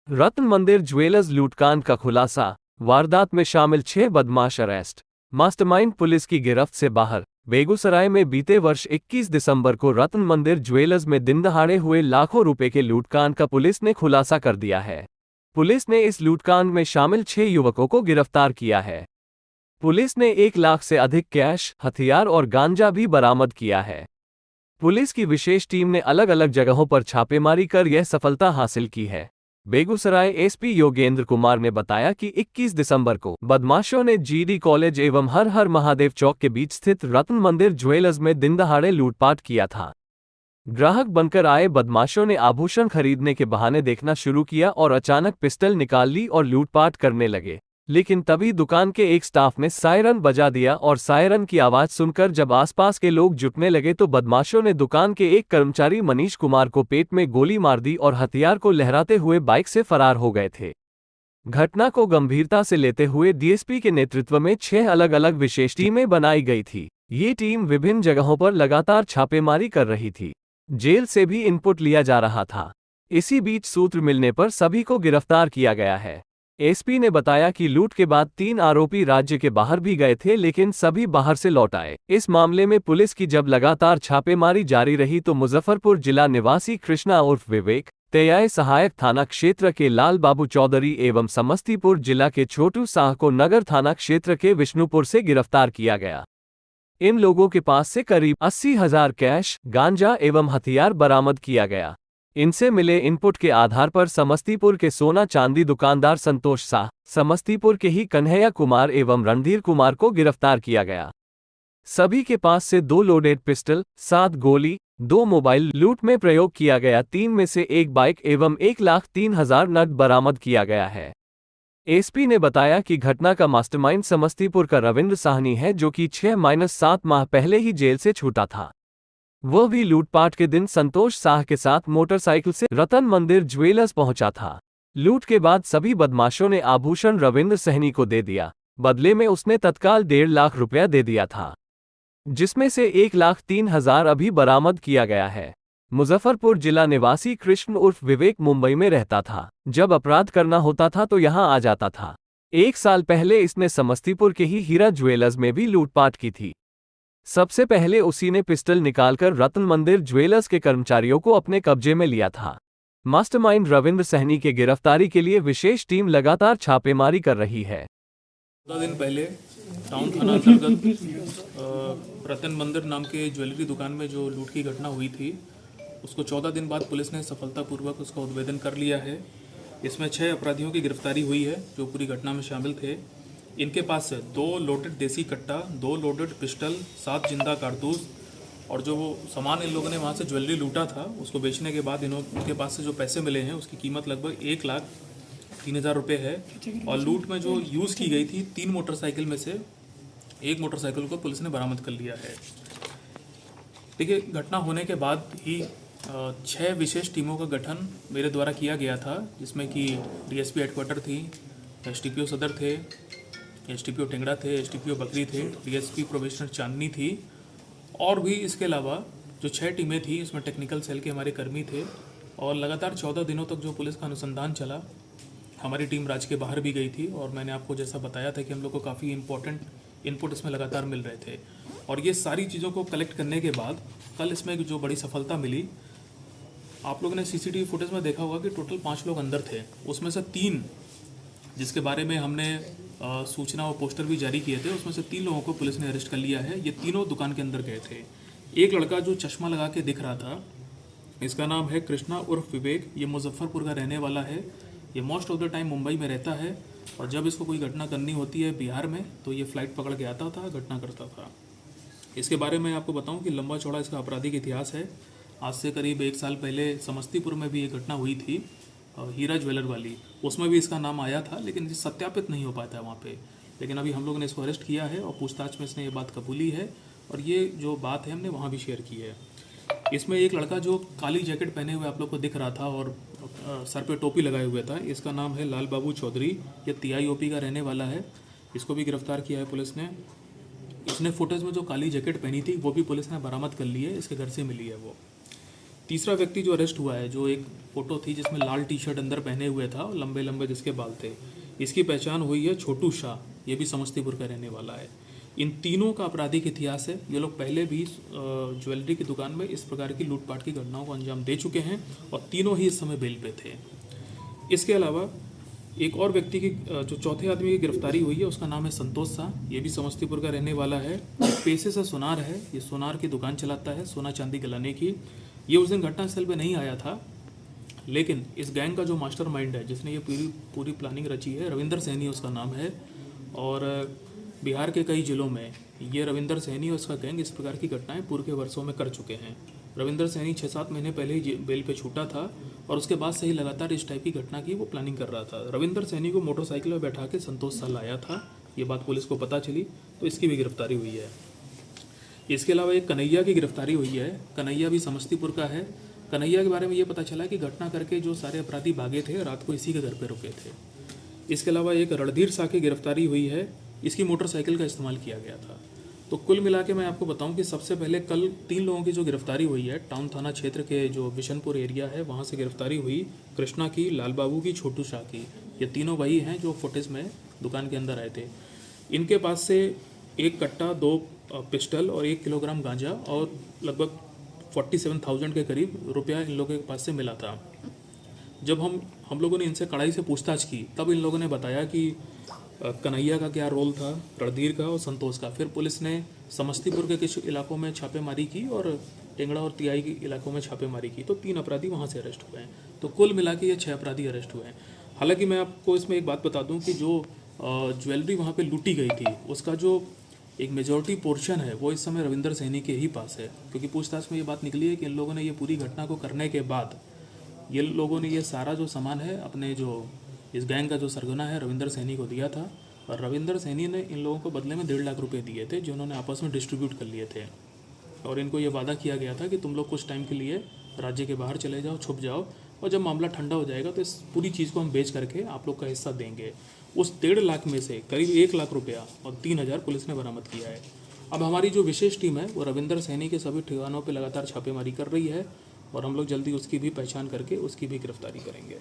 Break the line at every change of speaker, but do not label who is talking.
रत्न मंदिर ज्वेलर्स लूटकांड का खुलासा। वारदात में शामिल 6 बदमाश अरेस्ट। मास्टरमाइंड पुलिस की गिरफ्त से बाहर। बेगूसराय में बीते वर्ष 21 दिसंबर को रत्न मंदिर ज्वेलर्स में दिनदहाड़े हुए लाखों रुपए के लूटकांड का पुलिस ने खुलासा कर दिया है। पुलिस ने इस लूटकांड में शामिल 6 युवकों को गिरफ्तार किया है। पुलिस ने 1 लाख से अधिक कैश, हथियार और गांजा भी बरामद किया है। पुलिस की विशेष टीम ने अलग अलग जगहों पर छापेमारी कर यह सफलता हासिल की है। बेगूसराय एसपी योगेंद्र कुमार ने बताया कि 21 दिसंबर को बदमाशों ने जीडी कॉलेज एवं हर हर महादेव चौक के बीच स्थित रत्न मंदिर ज्वेलर्स में दिनदहाड़े लूटपाट किया था। ग्राहक बनकर आए बदमाशों ने आभूषण खरीदने के बहाने देखना शुरू किया और अचानक पिस्टल निकाल ली और लूटपाट करने लगे। लेकिन तभी दुकान के एक स्टाफ ने सायरन बजा दिया और सायरन की आवाज सुनकर जब आसपास के लोग जुटने लगे तो बदमाशों ने दुकान के एक कर्मचारी मनीष कुमार को पेट में गोली मार दी और हथियार को लहराते हुए बाइक से फरार हो गए थे। घटना को गंभीरता से लेते हुए डीएसपी के नेतृत्व में 6 अलग अलग विशेष टीमें बनाई गई थी। ये टीम विभिन्न जगहों पर लगातार छापेमारी कर रही थी। जेल से भी इनपुट लिया जा रहा था। इसी बीच सूत्र मिलने पर सभी को गिरफ्तार किया गया है। एसपी ने बताया कि लूट के बाद 3 आरोपी राज्य के बाहर भी गए थे, लेकिन सभी बाहर से लौट आए। इस मामले में पुलिस की जब लगातार छापेमारी जारी रही तो मुजफ्फरपुर जिला निवासी कृष्णा उर्फ विवेक, तेयाय सहायक थाना क्षेत्र के लाल बाबू चौधरी एवं समस्तीपुर जिला के छोटू साह को नगर थाना क्षेत्र के विष्णुपुर से गिरफ्तार किया गया। इन लोगों के पास से करीब 80,000 कैश, गांजा एवं हथियार बरामद किया गया। इनसे मिले इनपुट के आधार पर समस्तीपुर के सोना चांदी दुकानदार संतोष साह, समस्तीपुर के ही कन्हैया कुमार एवं रणधीर कुमार को गिरफ्तार किया गया। सभी के पास से 2 लोडेड पिस्टल, 7 गोली, 2 मोबाइल लूट में प्रयोग किया गया 3 में से 1 बाइक एवं 1,03,000 नकद बरामद किया गया है। एसपी ने बताया कि घटना का मास्टरमाइंड समस्तीपुर का रविंद्र साहनी है, जो कि 6-7 माह पहले ही जेल से छूटा था। वह भी लूटपाट के दिन संतोष साह के साथ मोटरसाइकिल से रतन मंदिर ज्वेलर्स पहुंचा था। लूट के बाद सभी बदमाशों ने आभूषण रविंद्र सहनी को दे दिया। बदले में उसने तत्काल 1.5 लाख रुपया दे दिया था, जिसमें से 1,03,000 अभी बरामद किया गया है। मुजफ्फरपुर जिला निवासी कृष्ण उर्फ विवेक मुंबई में रहता था। जब अपराध करना होता था तो यहां आ जाता था। 1 साल पहले इसने समस्तीपुर के ही हीरा ज्वेलर्स में भी लूटपाट की थी। सबसे पहले उसी ने पिस्टल निकालकर रत्न मंदिर ज्वेलर्स के कर्मचारियों को अपने कब्जे में लिया था। मास्टरमाइंड रविंद्र सहनी के गिरफ्तारी के लिए विशेष टीम लगातार छापेमारी कर रही है।
14 दिन पहले टाउन थाना अंतर्गत रतन मंदिर नाम के ज्वेलरी दुकान में जो लूट की घटना हुई थी, उसको 14 दिन बाद पुलिस ने सफलतापूर्वक उसका उद्भेदन कर लिया है। इसमें 6 अपराधियों की गिरफ्तारी हुई है जो पूरी घटना में शामिल थे। इनके पास से 2 लोडेड देसी कट्टा, 2 लोडेड पिस्टल, 7 जिंदा कारतूस और जो वो सामान इन लोगों ने वहाँ से ज्वेलरी लूटा था उसको बेचने के बाद इनके पास से जो पैसे मिले हैं उसकी कीमत लगभग 1,03,000 रुपये है। और लूट में जो यूज़ की गई थी 3 मोटरसाइकिल में से 1 मोटरसाइकिल को पुलिस ने बरामद कर लिया है। देखिए, घटना होने के बाद ही 6 विशेष टीमों का गठन मेरे द्वारा किया गया था, जिसमें कि डीएसपी हेडक्वार्टर थी, एसटीपीओ सदर थे, एसटीपीओ टेंगड़ा थे, एसटीपीओ बकरी थे, डीएसपी प्रोबेशनर चांदनी थी और भी इसके अलावा जो 6 टीमें थी उसमें टेक्निकल सेल के हमारे कर्मी थे। और लगातार 14 दिनों तक जो पुलिस का अनुसंधान चला, हमारी टीम राज्य के बाहर भी गई थी और मैंने आपको जैसा बताया था कि हम लोग को काफ़ी इंपॉर्टेंट इनपुट इसमें लगातार मिल रहे थे। और ये सारी चीज़ों को कलेक्ट करने के बाद कल इसमें जो बड़ी सफलता मिली, आप लोगों ने सीसीटीवी फुटेज में देखा होगा कि टोटल 5 लोग अंदर थे। उसमें से 3 जिसके बारे में हमने सूचना और पोस्टर भी जारी किए थे, उसमें से 3 लोगों को पुलिस ने अरेस्ट कर लिया है। ये तीनों दुकान के अंदर गए थे। एक लड़का जो चश्मा लगा के दिख रहा था, इसका नाम है कृष्णा उर्फ विवेक। ये मुजफ्फरपुर का रहने वाला है। ये most of the time Mumbai में रहता है और जब इसको कोई घटना करनी होती है बिहार में तो ये फ्लाइट पकड़ के आता था, घटना करता था। इसके बारे में आपको बताऊं कि लंबा चौड़ा इसका आपराधिक इतिहास है। आज से करीब 1 साल पहले समस्तीपुर में भी एक घटना हुई थी, हीरा ज्वेलर वाली। उसमें भी इसका नाम आया था, लेकिन ये सत्यापित नहीं हो पाया था वहाँ पे। लेकिन अभी हम लोगों ने इसको अरेस्ट किया है और पूछताछ में इसने ये बात कबूली है और ये जो बात है हमने वहाँ भी शेयर की है। इसमें एक लड़का जो काली जैकेट पहने हुए आप लोग को दिख रहा था और सर पे टोपी लगाए हुए था, इसका नाम है लाल बाबू चौधरी। ये TIOP का रहने वाला है। इसको भी गिरफ्तार किया है पुलिस ने। इसने फुटेज में जो काली जैकेट पहनी थी वो भी पुलिस ने बरामद कर ली है, इसके घर से मिली है वो। तीसरा व्यक्ति जो अरेस्ट हुआ है, जो एक फ़ोटो थी जिसमें लाल टी शर्ट अंदर पहने हुए था और लंबे लंबे जिसके बाल थे, इसकी पहचान हुई है छोटू शाह। ये भी समस्तीपुर का रहने वाला है। इन तीनों का आपराधिक इतिहास है। ये लोग पहले भी ज्वेलरी की दुकान में इस प्रकार की लूटपाट की घटनाओं को अंजाम दे चुके हैं और तीनों ही इस समय बेल पे थे। इसके अलावा एक और व्यक्ति की जो चौथे आदमी की गिरफ्तारी हुई है, उसका नाम है संतोष शाह। ये भी समस्तीपुर का रहने वाला है। पेशे से सुनार है। ये सोनार की दुकान चलाता है, सोना चांदी गलाने की। ये उस दिन घटनास्थल पे नहीं आया था, लेकिन इस गैंग का जो मास्टरमाइंड है, जिसने ये पूरी प्लानिंग रची है, रविंदर सैनी उसका नाम है। और बिहार के कई जिलों में ये रविंदर सैनी और उसका गैंग इस प्रकार की घटनाएं पूर्व के वर्षों में कर चुके हैं। रविंदर सैनी 6-7 महीने पहले ही बेल पे छूटा था और उसके बाद से ही लगातार इस टाइप की घटना की वो प्लानिंग कर रहा था। रविंदर सैनी को मोटरसाइकिल में बैठा के संतोष शाह लाया था। ये बात पुलिस को पता चली तो इसकी भी गिरफ्तारी हुई है। इसके अलावा एक कन्हैया की गिरफ्तारी हुई है। कन्हैया भी समस्तीपुर का है। कन्हैया के बारे में ये पता चला कि घटना करके जो सारे अपराधी भागे थे, रात को इसी के घर पे रुके थे। इसके अलावा एक रणधीर शाह की गिरफ्तारी हुई है। इसकी मोटरसाइकिल का इस्तेमाल किया गया था। तो कुल मिला के मैं आपको बताऊं कि सबसे पहले कल 3 लोगों की जो गिरफ्तारी हुई है, टाउन थाना क्षेत्र के जो बिशनपुर एरिया है वहाँ से गिरफ्तारी हुई। कृष्णा की, लाल बाबू की, छोटू शाह की। ये तीनों वही हैं जो फुटेज में दुकान के अंदर आए थे। इनके पास से 1 कट्टा, 2 पिस्टल और 1 किलोग्राम गांजा और लगभग 47,000 के करीब रुपया इन लोगों के पास से मिला था। जब हम लोगों ने इनसे कड़ाई से पूछताछ की, तब इन लोगों ने बताया कि कन्हैया का क्या रोल था, रणधीर का और संतोष का। फिर पुलिस ने समस्तीपुर के कुछ इलाकों में छापेमारी की और टेंगड़ा और तिहाई के इलाकों में छापेमारी की, तो 3 अपराधी वहाँ से अरेस्ट हुए हैं। तो कुल मिला के ये 6 अपराधी अरेस्ट हुए हैं। हालांकि मैं आपको इसमें एक बात बता दूं कि जो ज्वेलरी वहाँ पे लूटी गई थी, उसका जो एक मेजॉरिटी पोर्शन है वो इस समय रविंदर सैनी के ही पास है। क्योंकि पूछताछ में ये बात निकली है कि इन लोगों ने ये पूरी घटना को करने के बाद ये लोगों ने ये सारा जो सामान है अपने जो इस गैंग का जो सरगना है रविंदर सैनी को दिया था और रविंदर सैनी ने इन लोगों को बदले में 1.5 लाख रुपए दिए थे, जो उन्होंने आपस में डिस्ट्रीब्यूट कर लिए थे। और इनको ये वादा किया गया था कि तुम लोग कुछ टाइम के लिए राज्य के बाहर चले जाओ, छुप जाओ, और जब मामला ठंडा हो जाएगा तो इस पूरी चीज़ को हम बेच करके आप लोग का हिस्सा देंगे। उस 1.5 लाख में से करीब 1 लाख रुपया और 3,000 पुलिस ने बरामद किया है। अब हमारी जो विशेष टीम है वो रविंदर सैनी के सभी ठिकानों पर लगातार छापेमारी कर रही है और हम लोग जल्दी उसकी भी पहचान करके उसकी भी गिरफ्तारी करेंगे।